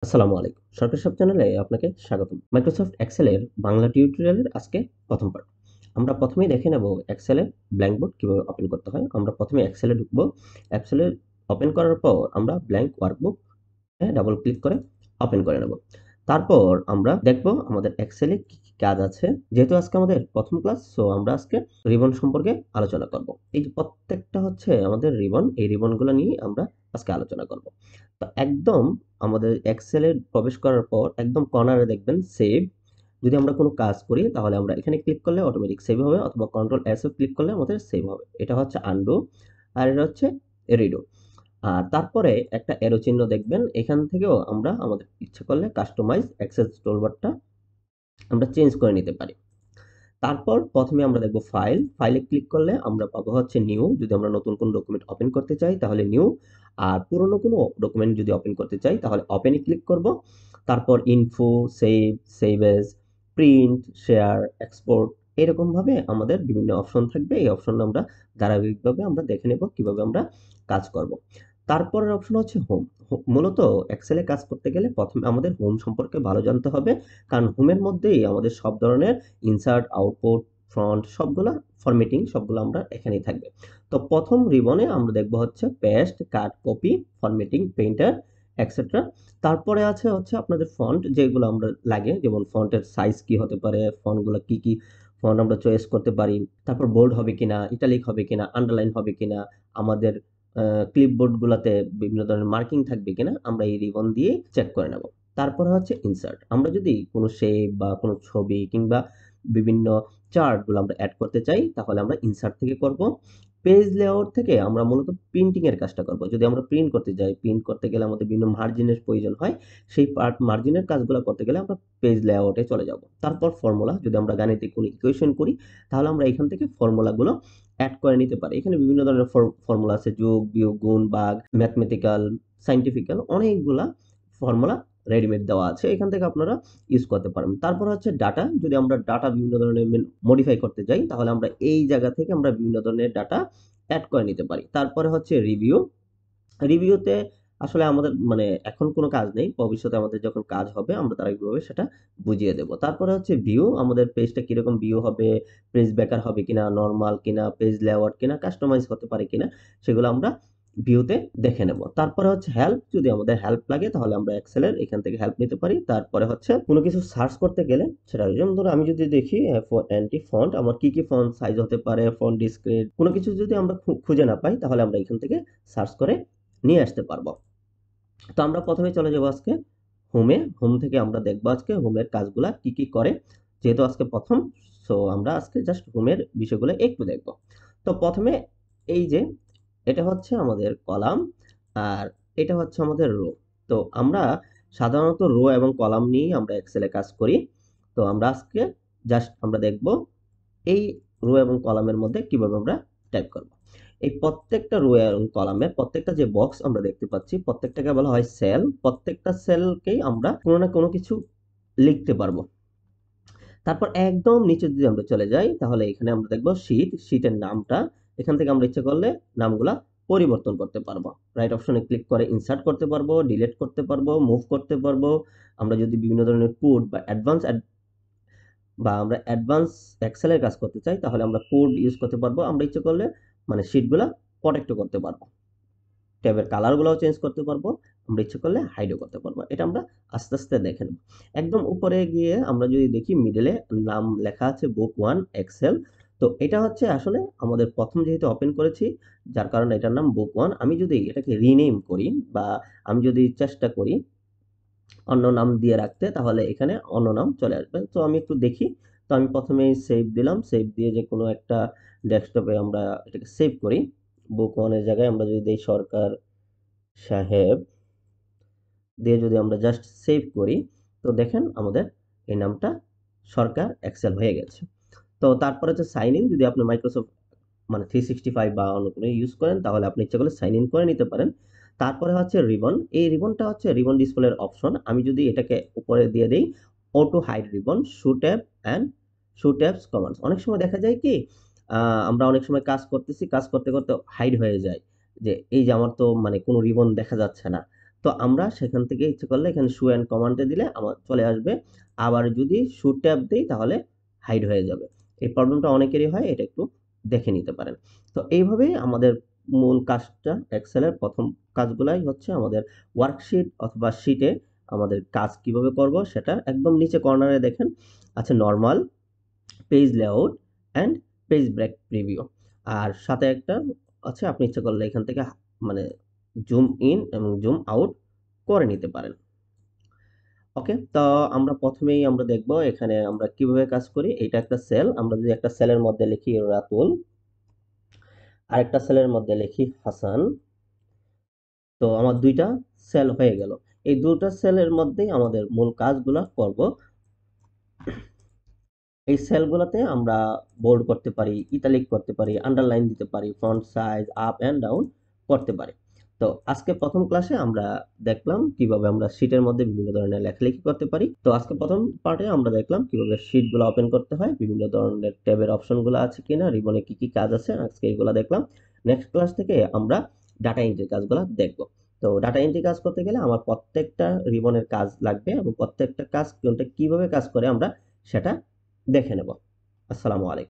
আসসালামু আলাইকুম। সরকারি সব চ্যানেলে আপনাকে স্বাগতম। মাইক্রোসফট এক্সেলের বাংলা টিউটোরিয়ালের আজকে প্রথম পার্ট। আমরা প্রথমেই দেখে নেব এক্সেলের ব্ল্যাঙ্ক বোর্ড কিভাবে ওপেন করতে হয়। আমরা প্রথমে এক্সেলে ঢুকবো। এক্সেলে ওপেন করার পর আমরা ব্ল্যাঙ্ক ওয়ার্কবুক ডাবল ক্লিক করে ওপেন করে নেব। তারপর আমরা দেখব আমাদের এক্সেলে কি কি কাজ আছে। যেহেতু আজকে আমাদের প্রথম ক্লাস, সো আমরা আজকে রিবন সম্পর্কে আলোচনা করব। এই যে প্রত্যেকটা হচ্ছে আমাদের রিবন, এই রিবনগুলো নিয়ে আমরা আজকে আলোচনা করব। তো একদম আমাদের এক্সেলে প্রবেশ করার পর একদম কর্নারে দেখবেন সেভ। যদি আমরা কোনো কাজ করি তাহলে আমরা এখানে ক্লিক করলে অটোমেটিক সেভ হবে, অথবা কন্ট্রোল এস ও ক্লিক করলে আমাদের সেভ হবে। এটা হচ্ছে আনডু, আর এটা হচ্ছে রিডো। আর তারপরে একটা এরো চিহ্ন দেখবেন, এখান থেকেও আমরা আমাদের ইচ্ছে করলে কাস্টমাইজ অ্যাক্সেস টুলবারটা আমরা চেঞ্জ করে নিতে পারি। তারপর প্রথমে আমরা দেখব ফাইল। ফাইলে ক্লিক করলে আমরা পাবো হচ্ছে নিউ। যদি আমরা নতুন কোনো ডকুমেন্ট ওপেন করতে চাই তাহলে নিউ, আর পুরনো কোনো ডকুমেন্ট যদি ওপেন করতে চাই তাহলে ওপেনে ক্লিক করব। তারপর info, save, save age, print, share, export, এরকমভাবে আমাদের বিভিন্ন অপশন থাকবে। এই অপশন আমরা ধারাবাহিকভাবে আমরা দেখে নেব কিভাবে আমরা কাজ করব। তারপরের অপশন হচ্ছে হোম। মূলত এক্সেলে কাজ করতে গেলে প্রথমে আমাদের হোম সম্পর্কে ভালো জানতে হবে, কারণ হোমের মধ্যেই আমাদের সব ধরনের ইনসার্ট, আউটপুট, ফ্রন্ট সবগুলা ফরম্যাটিং সবগুলো আমরা এখানেই থাকবে। তো প্রথম রিবনে আমরা দেখব হচ্ছে পেস্ট, কাট, কপি, ফরম্যাটিং, পেইন্টার, এক্সেট্রা। তারপরে আছে হচ্ছে আপনাদের ফন্ট, যেগুলো আমরা লাগে, যেমন ফন্টের সাইজ কি হতে পারে, ফন্টগুলো কি কি ফন্ট আমরা চয়েস করতে পারি, তারপর বোল্ড হবে কিনা, ইটালিক হবে কিনা, আন্ডারলাইন হবে কিনা, আমাদের ক্লিপবোর্ড গুলাতে বিভিন্ন ধরনের মার্কিং থাকবে কিনা, আমরা এই রিবন দিয়ে চেক করে নেব। তারপরে হচ্ছে ইনসার্ট। আমরা যদি কোনো শেপ বা কোনো ছবি কিংবা বিভিন্ন চার্টগুলো আমরা অ্যাড করতে চাই তাহলে আমরা ইনসার্ট থেকে করব। পেজ লেআউট থেকে আমরা মূলত প্রিন্টিং এর কাজটা করব। যদি আমরা প্রিন্ট করতে যাই, প্রিন্ট করতে গেলে আমাদের বিভিন্ন মার্জিনের প্রয়োজন হয়। সেই পার্ট মার্জিনের কাজগুলো করতে গেলে আমরা পেজ লেআউটে চলে যাব। তারপর ফর্মুলা, যদি আমরা গাণিতিক কোনো ইকুয়েশন করি তাহলে আমরা এখান থেকে ফর্মুলাগুলো অ্যাড করে নিতে পারি। এখানে বিভিন্ন ধরনের ফর্মুলা আছে, যোগ, বিয়োগ, গুণ, ভাগ, ম্যাথমেটিক্যাল, সায়েন্টিফিক্যাল, অনেকগুলা ফর্মুলা রেডিমেড দেওয়া আছে, এখান থেকে আপনারা ইউজ করতে পারেন। তারপর হচ্ছে ডাটা। যদি আমরা ডাটা বিভিন্ন ধরনের মডিফাই করতে যাই তাহলে আমরা এই জায়গা থেকে আমরা বিভিন্ন ধরনের ডাটা অ্যাড করে নিতে পারি। তারপরে হচ্ছে রিভিউ। রিভিউতে আসলে আমাদের মানে এখন কোনো কাজ নেই, ভবিষ্যতে আমাদের যখন কাজ হবে আমরা তারিখভাবে সেটা বুঝিয়ে দেব। তারপরে হচ্ছে ভিউ, আমাদের পেজটা কিরকম ভিউ হবে, পেজ ব্যাকার হবে কিনা, নর্মাল কিনা, পেজ লেআউট কিনা, কাস্টমাইজ হতে পারে কিনা, সেগুলো আমরা ভিউতে দেখে নেব। তারপরে হচ্ছে হেল্প। যদি আমাদের হেল্প লাগে তাহলে আমরা এক্সেলের এখান থেকে হেল্প নিতে পারি। তারপরে হচ্ছে কোনো কিছু সার্চ করতে গেলে সেটা, যেমন ধরো আমি যদি দেখি অ্যান্টি ফন্ট, আমার কি কি ফন্ট সাইজ হতে পারে, ফন্ট ডিসক্রিট, কোনো কিছু যদি আমরা খুঁজে না পাই তাহলে আমরা এখান থেকে সার্চ করে নিয়ে আসতে পারবো। তো আমরা প্রথমে চলে যাব আজকে হোমে। হোম থেকে আমরা দেখবো আজকে হোমের কাজগুলা কি কি করে। যেহেতু আজকে প্রথম, সো আমরা আজকে জাস্ট হোমের বিষয়গুলো একটু দেখব। তো প্রথমে এই যে এটা হচ্ছে আমাদের কলাম, আর এটা হচ্ছে আমাদের রো। তো আমরা সাধারণত রো এবং কলাম নিয়ে আমরা এক্সেলে কাজ করি। তো আমরা আজকে জাস্ট আমরা দেখব এই রো এবং কলামের মধ্যে কিভাবে আমরা টাইপ করব। এই প্রত্যেকটা রো এবং কলামের প্রত্যেকটা যে বক্স আমরা দেখতে পাচ্ছি প্রত্যেকটাকে বলা হয় সেল। প্রত্যেকটা সেলকেই আমরা কোনো না কোনো কিছু লিখতে পারবো। তারপর একদম নিচে যদি আমরা চলে যাই তাহলে এখানে আমরা দেখবো শীট। শীটের নামটা এখান থেকে আমরা ইচ্ছে করলে নামগুলা পরিবর্তন করতে পারবো। রাইট অপশনে ক্লিক করে ইনসার্ট করতে পারবো, ডিলিট করতে পারবো, মুভ করতে পারবো। আমরা যদি বিভিন্ন ধরনের কোড বা আমরা অ্যাডভান্স এক্সেলের কাজ করতে চাই তাহলে আমরা কোড ইউজ করতে পারবো। আমরা ইচ্ছে করলে মানে শীটগুলা প্রোটেক্ট করতে পারবো, ট্যাবের কালারগুলোও চেঞ্জ করতে পারবো, আমরা ইচ্ছে করলে হাইডও করতে পারবো। এটা আমরা আস্তে আস্তে দেখে নেব। একদম উপরে গিয়ে আমরা যদি দেখি মিডলে নাম লেখা আছে বুক ওয়ান এক্সেল। তো এটা হচ্ছে আসলে আমাদের প্রথম যেহেতু ওপেন করেছি যার কারণে এটার নাম বুক ওয়ান। আমি যদি এটাকে রিনেম করি বা আমি যদি চেষ্টা করি অন্য নাম দিয়ে রাখতে তাহলে এখানে অন্য নাম চলে আসবে। তো আমি একটু দেখি। তো আমি প্রথমেই সেভ দিলাম, সেভ দিয়ে যে কোনো একটা ডেস্কটপে আমরা এটাকে সেভ করি। বুক ওয়ানের জায়গায় আমরা যদি দেই সরকার সাহেব দিয়ে যদি আমরা জাস্ট সেভ করি তো দেখেন আমাদের এই নামটা সরকার এক্সেল হয়ে গেছে। তো তারপরে হচ্ছে সাইন ইন। যদি আপনি মাইক্রোসফট মানে 365 বা অন্য কোনো ইউজ করেন তাহলে আপনি ইচ্ছা করলে সাইন ইন করে নিতে পারেন। তারপরে হচ্ছে রিবন। এই রিবনটা হচ্ছে রিবন ডিসপ্লের অপশন। আমি যদি এটাকে উপরে দিয়ে দেই auto hide ribbon, show tab and show tabs commands. অনেক সময় দেখা যায় কি আমরা অনেক সময় কাজ করতেছি, কাজ করতে করতে হাইড হয়ে যায় যে এই যে আমার তো মানে কোনো রিবন দেখা যাচ্ছে না। তো আমরা সেখান থেকে ইচ্ছে করলে এখানে শো অ্যান্ড কমান্ডে দিলে আমার চলে আসবে। আবার যদি শো ট্যাব দিই তাহলে হাইড হয়ে যাবে। এই প্রবলেমটা অনেকেরই হয়, এটা একটু দেখে নিতে পারেন। তো এইভাবেই আমাদের মূল কাজটা, এক্সেলের প্রথম কাজগুলাই হচ্ছে আমাদের ওয়ার্কশিট অথবা শিটে আমাদের কাজ কিভাবে করব সেটা একদম নিচে কর্নারে দেখেন আছে normal, page layout and page break preview. আর সাথে একটা আছে, আপনি ইচ্ছা করলে এখান থেকে মানে জুম ইন এবং জুম আউট করে নিতে পারেন। ওকে, তো আমরা প্রথমেই আমরা দেখব এখানে আমরা কিভাবে কাজ করি। এটা একটা সেল, আমরা যদি একটা সেলের মধ্যে লিখি রাতুল, আরেকটা সেলের মধ্যে লিখি হাসান, তো আমার দুইটা সেল হয়ে গেল। এই দুটো সেলের মধ্যেই আমাদের মূল কাজগুলা করব। এই সেলগুলোতে আমরা বোল্ড করতে পারি, ইটালিক করতে পারি, আন্ডারলাইন দিতে পারি, font size up and down করতে পারি। তো আজকে প্রথম ক্লাসে আমরা দেখলাম কিভাবে আমরা শীটের মধ্যে বিভিন্ন ধরনের লেখালেখি করতে পারি। তো আজকে প্রথম পার্টে আমরা দেখলাম কিভাবে শীটগুলো ওপেন করতে হয়, বিভিন্ন ধরনের ট্যাবের অপশনগুলো আছে কিনা, রিবনে কি কি কাজ আছে, আজকে এগুলো দেখলাম। নেক্সট ক্লাস থেকে আমরা ডাটা এন্ট্রি কাজগুলো দেখব। তো ডাটা এন্ট্রি কাজ করতে গেলে আমার প্রত্যেকটা রিবনের কাজ লাগবে এবং প্রত্যেকটা কাজ কোনটা কিভাবে কাজ করে আমরা সেটা দেখে নেব। আসসালামু আলাইকুম।